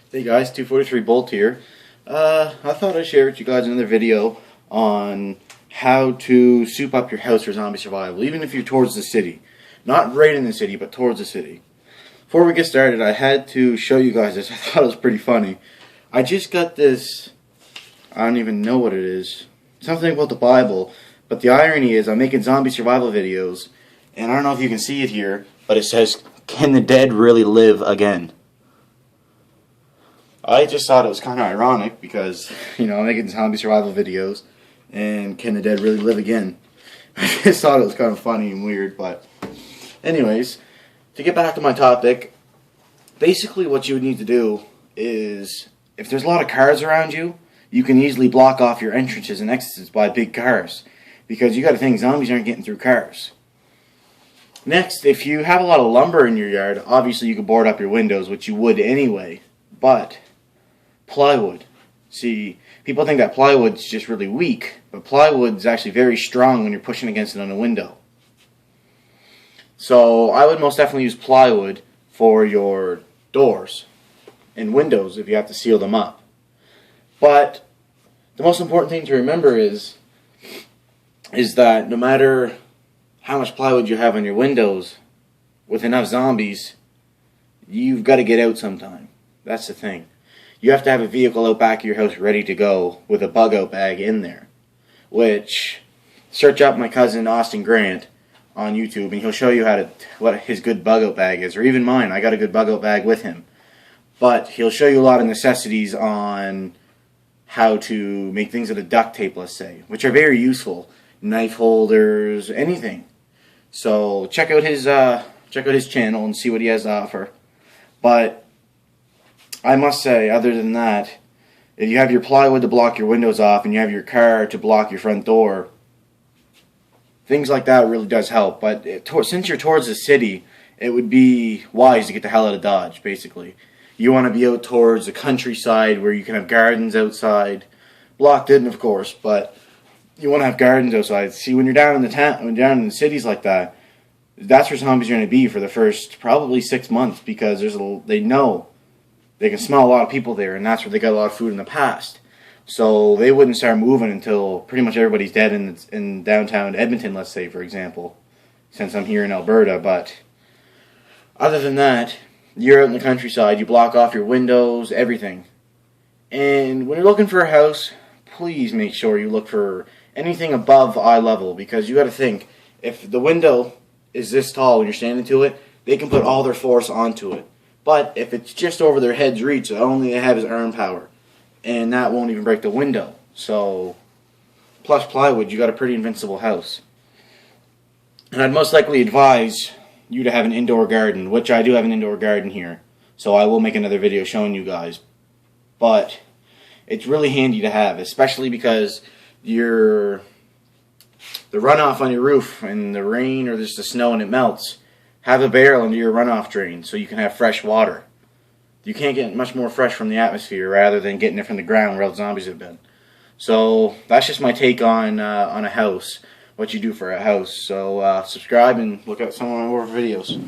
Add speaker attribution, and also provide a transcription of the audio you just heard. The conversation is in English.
Speaker 1: Hey guys, 243 Bolt here. I thought I'd share with you guys another video on how to soup up your house for zombie survival, even if you're towards the city. Not right in the city, but towards the city. Before we get started, I had to show you guys this. I thought it was pretty funny. I just got this, I don't even know what it is. Something about the Bible, but the irony is I'm making zombie survival videos, and I don't know if you can see it here, but it says, "Can the dead really live again?" I just thought it was kind of ironic because, I'm making zombie survival videos, and can the dead really live again? I just thought it was kind of funny and weird, but anyways, to get back to my topic, basically what you would need to do is, if there's a lot of cars around you, you can easily block off your entrances and exits by big cars, because you got to think zombies aren't getting through cars. Next, if you have a lot of lumber in your yard, obviously you can board up your windows, which you would anyway, but plywood. See, people think that plywood's just really weak, but plywood's actually very strong when you're pushing against it on a window. So I would most definitely use plywood for your doors and windows if you have to seal them up. But the most important thing to remember is that no matter how much plywood you have on your windows, with enough zombies, you've got to get out sometime. That's the thing. You have to have a vehicle out back of your house ready to go with a bug out bag in there. Which, search up my cousin Austin Grant on YouTube and he'll show you what his good bug out bag is. Or even mine, I got a good bug out bag with him. But he'll show you a lot of necessities on how to make things out of duct tape, let's say, which are very useful. Knife holders, anything. So check out his channel and see what he has to offer. But I must say, other than that, if you have your plywood to block your windows off and you have your car to block your front door, things like that really does help. But since you're towards the city, it would be wise to get the hell out of Dodge, basically. You want to be out towards the countryside where you can have gardens outside. Blocked in, of course, but you want to have gardens outside. See, when you're down in the cities like that, that's where zombies are going to be for the first probably 6 months, because they know they can smell a lot of people there, and that's where they got a lot of food in the past. So they wouldn't start moving until pretty much everybody's dead in downtown Edmonton, let's say, for example, since I'm here in Alberta. But other than that, you're out in the countryside, you block off your windows, everything. And when you're looking for a house, please make sure you look for anything above eye level, because you got to think, if the window is this tall and you're standing to it, they can put all their force onto it. But if it's just over their head's reach, the only they have is arm power, and that won't even break the window. So, plus plywood, you got a pretty invincible house. And I'd most likely advise you to have an indoor garden, which I do have an indoor garden here. So I will make another video showing you guys. But it's really handy to have, especially because the runoff on your roof and the rain or just the snow and it melts, have a barrel into your runoff drain so you can have fresh water. You can't get much more fresh from the atmosphere rather than getting it from the ground where the zombies have been. So that's just my take on a house, what you do for a house. So subscribe and look at some of my more videos.